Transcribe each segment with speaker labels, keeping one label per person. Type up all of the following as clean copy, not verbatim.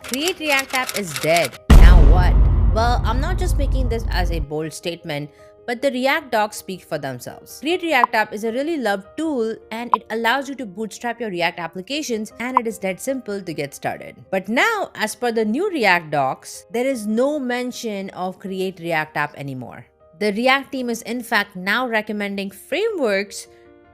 Speaker 1: Create React app is dead. Now what? Well, I'm not just making this as a bold statement, but the React docs speak for themselves. Create React app is a really loved tool and it allows you to bootstrap your React applications and it is that simple to get started. But now, as per the new React docs, there is no mention of Create React app anymore. The React team is in fact now recommending frameworks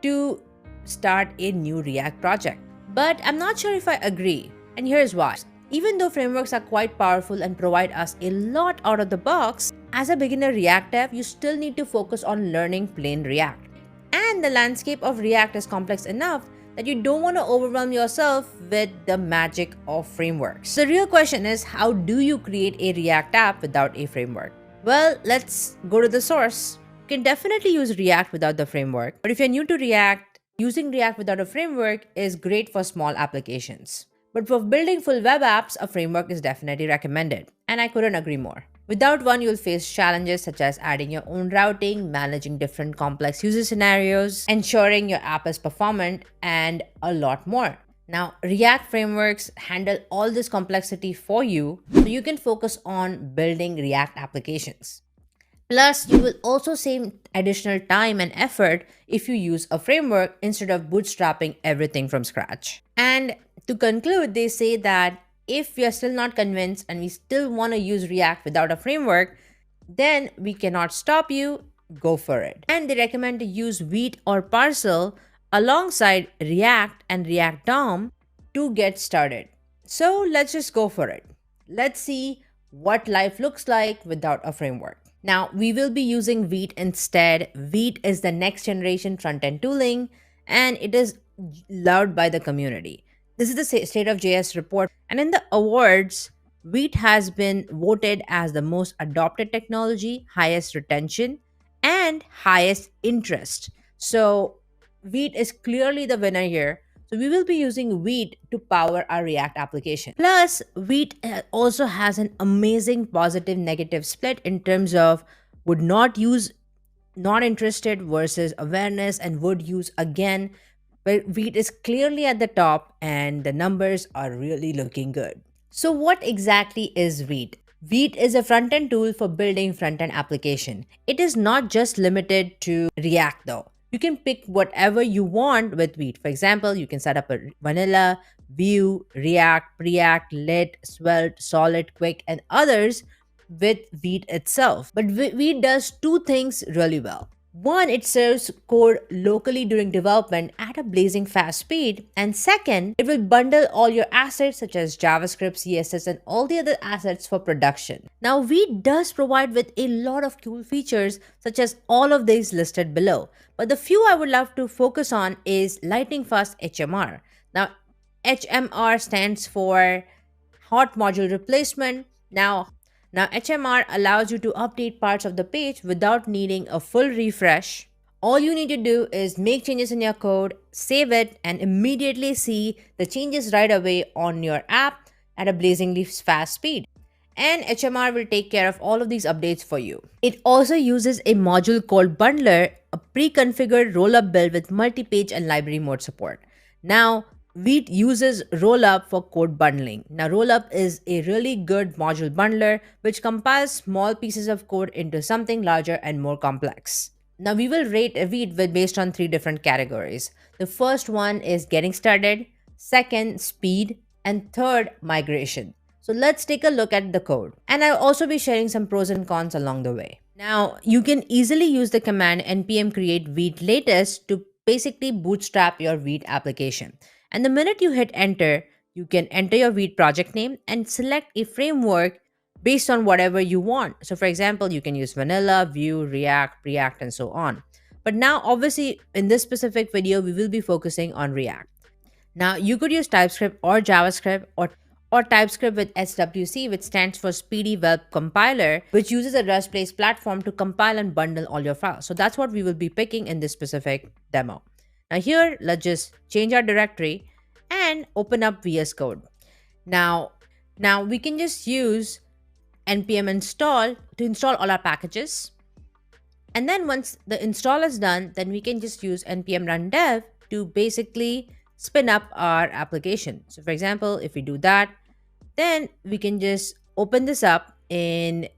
Speaker 1: to start a new React project. But I'm not sure if I agree, and here's why. Even though frameworks are quite powerful and provide us a lot out of the box, as a beginner React dev, you still need to focus on learning plain React. And the landscape of React is complex enough that you don't want to overwhelm yourself with the magic of frameworks. The real question is, how do you create a React app without a framework? Well, let's go to the source. You can definitely use React without the framework, but if you're new to React, using React without a framework is great for small applications. But for building full web apps, a framework is definitely recommended, and I couldn't agree more. Without one, you'll face challenges such as adding your own routing, managing different complex user scenarios, ensuring your app is performant, and a lot more. Now, React frameworks handle all this complexity for you, so you can focus on building React applications. Plus, you will also save additional time and effort if you use a framework instead of bootstrapping everything from scratch. And to conclude, they say that if we are still not convinced and we still want to use React without a framework, then we cannot stop you, go for it. And they recommend to use Vite or Parcel alongside React and React DOM to get started. So let's just go for it. Let's see what life looks like without a framework. Now, we will be using Vite instead. Vite is the next generation front-end tooling, and it is loved by the community. This is the State of JS report, and in the awards, Vite has been voted as the most adopted technology, highest retention, and highest interest. So, Vite is clearly the winner here. So we will be using Vite to power our React application. Plus, Vite also has an amazing positive negative split in terms of would not use, not interested versus awareness, and would use again. But Vite is clearly at the top and the numbers are really looking good. So what exactly is Vite? Vite is a front-end tool for building front-end application. It is not just limited to React though. You can pick whatever you want with Vite. For example, you can set up a vanilla, Vue, React, Preact, Lit, Svelte, Solid, Quick, and others with Vite itself. But Vite does two things really well. One, it serves code locally during development at a blazing fast speed. And second, it will bundle all your assets such as JavaScript, CSS, and all the other assets for production. Now, Vite does provide with a lot of cool features such as all of these listed below. But the few I would love to focus on is lightning fast HMR. Now, HMR stands for Hot Module Replacement. Now HMR allows you to update parts of the page without needing a full refresh. All you need to do is make changes in your code, save it, and immediately see the changes right away on your app at a blazingly fast speed. And HMR will take care of all of these updates for you. It also uses a module called Bundler, a pre-configured rollup build with multi-page and library mode support. Now, Vite uses Rollup for code bundling. Now, Rollup is a really good module bundler which compiles small pieces of code into something larger and more complex. Now, we will rate Vite based on three different categories. The first one is getting started, second, speed, and third, migration. So let's take a look at the code. And I'll also be sharing some pros and cons along the way. Now, you can easily use the command npm create Vite latest to basically bootstrap your Vite application. And the minute you hit enter, you can enter your Vite project name and select a framework based on whatever you want. So for example, you can use vanilla, Vue, React, Preact, and so on. But now, obviously, in this specific video, we will be focusing on React. Now, you could use TypeScript or JavaScript or TypeScript with SWC, which stands for Speedy Web Compiler, which uses a Rust-based platform to compile and bundle all your files. So that's what we will be picking in this specific demo. Now here, let's just change our directory and open up VS Code. Now we can just use npm install to install all our packages. And then once the install is done, then we can just use npm run dev to basically spin up our application. So for example, if we do that, Then we can just open this up in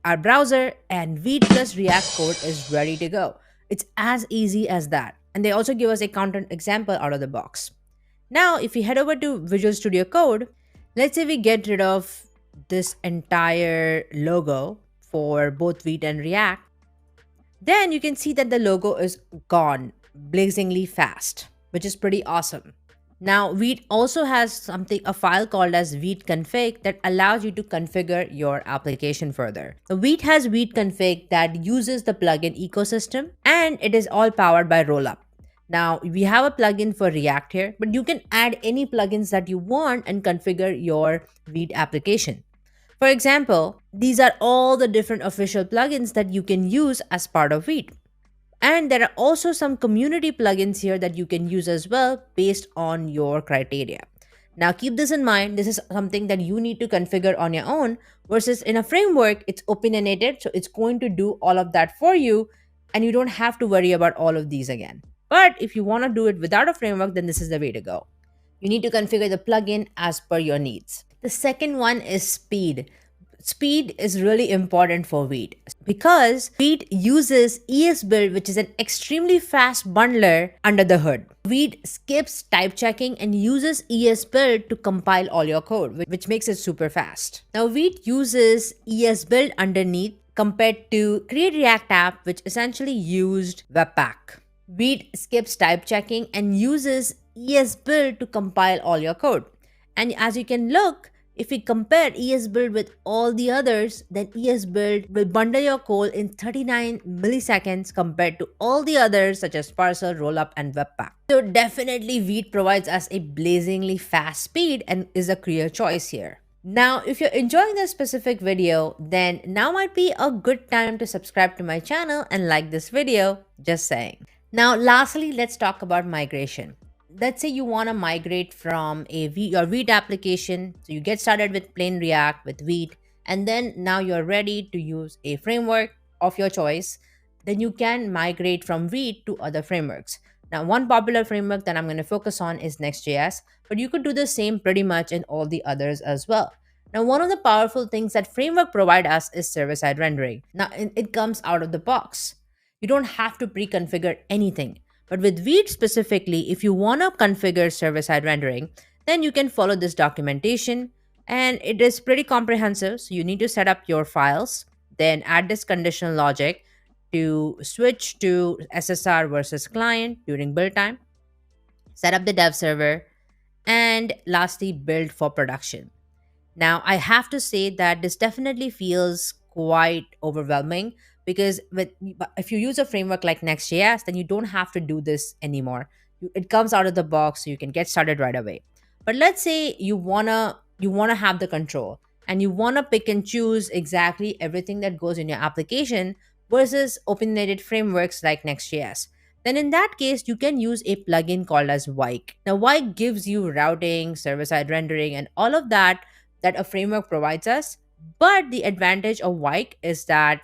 Speaker 1: our browser and Vite plus React code is ready to go. It's as easy as that. And they also give us a content example out of the box. Now, if we head over to Visual Studio Code, let's say we get rid of this entire logo for both Vite and React, then you can see that the logo is gone blazingly fast, which is pretty awesome. Now, Vite also has a file called as Vite config that allows you to configure your application further. So Vite has Vite config that uses the plugin ecosystem and it is all powered by Rollup. Now, we have a plugin for React here, but you can add any plugins that you want and configure your Vite application. For example, these are all the different official plugins that you can use as part of Vite. And there are also some community plugins here that you can use as well based on your criteria. Now keep this in mind, this is something that you need to configure on your own versus in a framework, it's opinionated, so it's going to do all of that for you and you don't have to worry about all of these again. But if you want to do it without a framework, then this is the way to go. You need to configure the plugin as per your needs. The second one is speed. Speed is really important for Vite because Vite uses ESBuild, which is an extremely fast bundler under the hood. Vite skips type checking and uses ESBuild to compile all your code, which makes it super fast. Now, Vite uses ESBuild underneath compared to Create React App, which essentially used Webpack. Vite skips type checking and uses ESBuild to compile all your code. And as you can look, if we compare ESBuild with all the others, then ESBuild will bundle your code in 39 milliseconds compared to all the others such as Parcel, Rollup, and Webpack. So definitely Vite provides us a blazingly fast speed and is a clear choice here. Now, if you're enjoying this specific video, then now might be a good time to subscribe to my channel and like this video, just saying. Now, lastly, let's talk about migration. Let's say you want to migrate from your Vite application. So you get started with plain React with Vite, and then now you're ready to use a framework of your choice. Then you can migrate from Vite to other frameworks. Now, one popular framework that I'm going to focus on is Next.js, but you could do the same pretty much in all the others as well. Now, one of the powerful things that framework provide us is server-side rendering. Now, it comes out of the box. You don't have to pre-configure anything. But with Vite specifically, if you want to configure server-side rendering, then you can follow this documentation and it is pretty comprehensive. So you need to set up your files, then add this conditional logic to switch to SSR versus client during build time, set up the dev server, and lastly, build for production. Now, I have to say that this definitely feels quite overwhelming because if you use a framework like Next.js, then you don't have to do this anymore. It comes out of the box, so you can get started right away. But let's say you wanna have the control and you wanna pick and choose exactly everything that goes in your application versus opinionated frameworks like Next.js. Then in that case, you can use a plugin called as Wike. Now, Wike gives you routing, server-side rendering, and all of that a framework provides us. But the advantage of Wike is that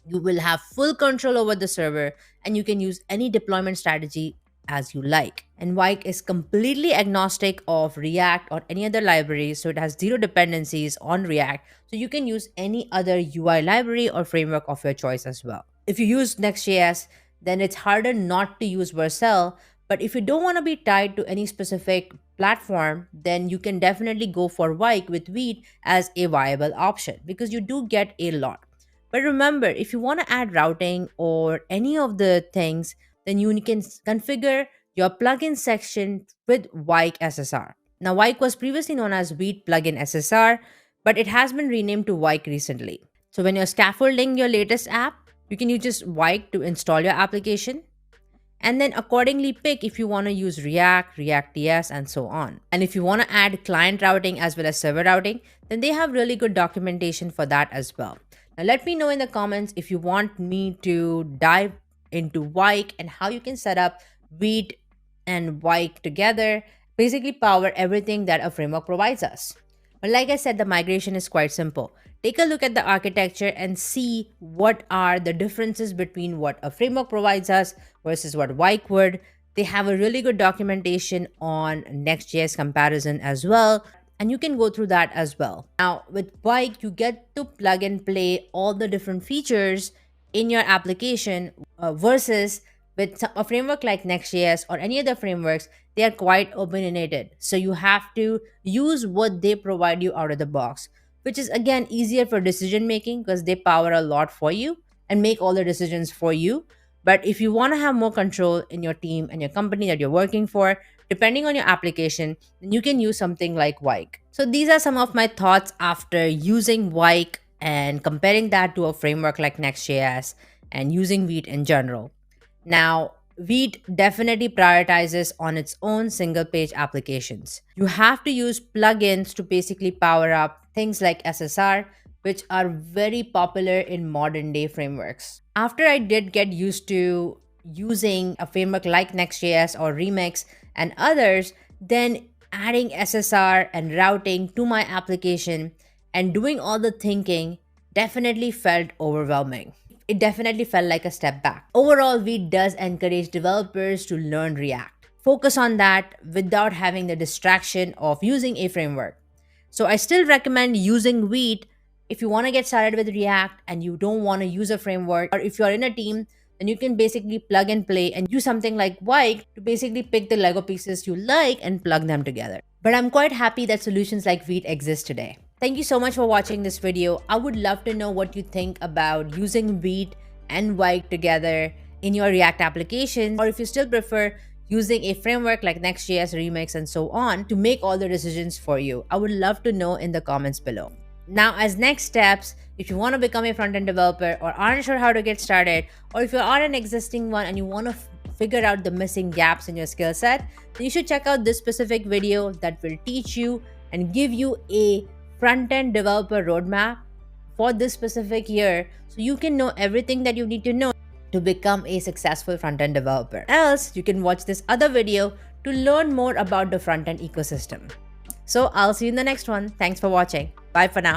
Speaker 1: you will have full control over the server and you can use any deployment strategy as you like. And Wike is completely agnostic of React or any other library, so it has zero dependencies on React. So you can use any other UI library or framework of your choice as well. If you use Next.js, then it's harder not to use Vercel. But if you don't want to be tied to any specific platform, then you can definitely go for Wike with Vite as a viable option because you do get a lot. But remember, if you want to add routing or any of the things, then you can configure your plugin section with Wike SSR. Now, Wike was previously known as Vite Plugin SSR, but it has been renamed to Wike recently. So when you're scaffolding your latest app, you can use just Wike to install your application and then accordingly pick if you want to use React, React.js, and so on. And if you want to add client routing as well as server routing, then they have really good documentation for that as well. Now, let me know in the comments if you want me to dive into Wike and how you can set up Vite and Wike together, basically power everything that a framework provides us. But like I said, the migration is quite simple. Take a look at the architecture and see what are the differences between what a framework provides us versus what Wike would. They have a really good documentation on Next.js comparison as well. and you can go through that as well. Now, with Bike, you get to plug and play all the different features in your application versus with a framework like Next.js or any other frameworks, they are quite opinionated. So you have to use what they provide you out of the box, which is again easier for decision making because they power a lot for you and make all the decisions for you. But if you want to have more control in your team and your company that you're working for, depending on your application, then you can use something like Wike. So these are some of my thoughts after using Wike and comparing that to a framework like Next.js and using Vite in general. Now, Vite definitely prioritizes on its own single page applications. You have to use plugins to basically power up things like SSR, which are very popular in modern day frameworks. After I did get used to using a framework like Next.js or Remix and others, then adding SSR and routing to my application and doing all the thinking definitely felt overwhelming. It definitely felt like a step back. Overall, Vite does encourage developers to learn React. Focus on that without having the distraction of using a framework. So I still recommend using Vite if you want to get started with React and you don't want to use a framework, or if you're in a team, then you can basically plug and play and use something like Wike to basically pick the Lego pieces you like and plug them together. But I'm quite happy that solutions like Vite exist today. Thank you so much for watching this video. I would love to know what you think about using Vite and Wike together in your React applications, or if you still prefer using a framework like Next.js, Remix, and so on to make all the decisions for you. I would love to know in the comments below. Now, as next steps, if you want to become a front-end developer or aren't sure how to get started, or if you are an existing one and you want to figure out the missing gaps in your skill set, then you should check out this specific video that will teach you and give you a front-end developer roadmap for this specific year so you can know everything that you need to know to become a successful front-end developer. Else, you can watch this other video to learn more about the front-end ecosystem. So I'll see you in the next one. Thanks for watching. Bye for now.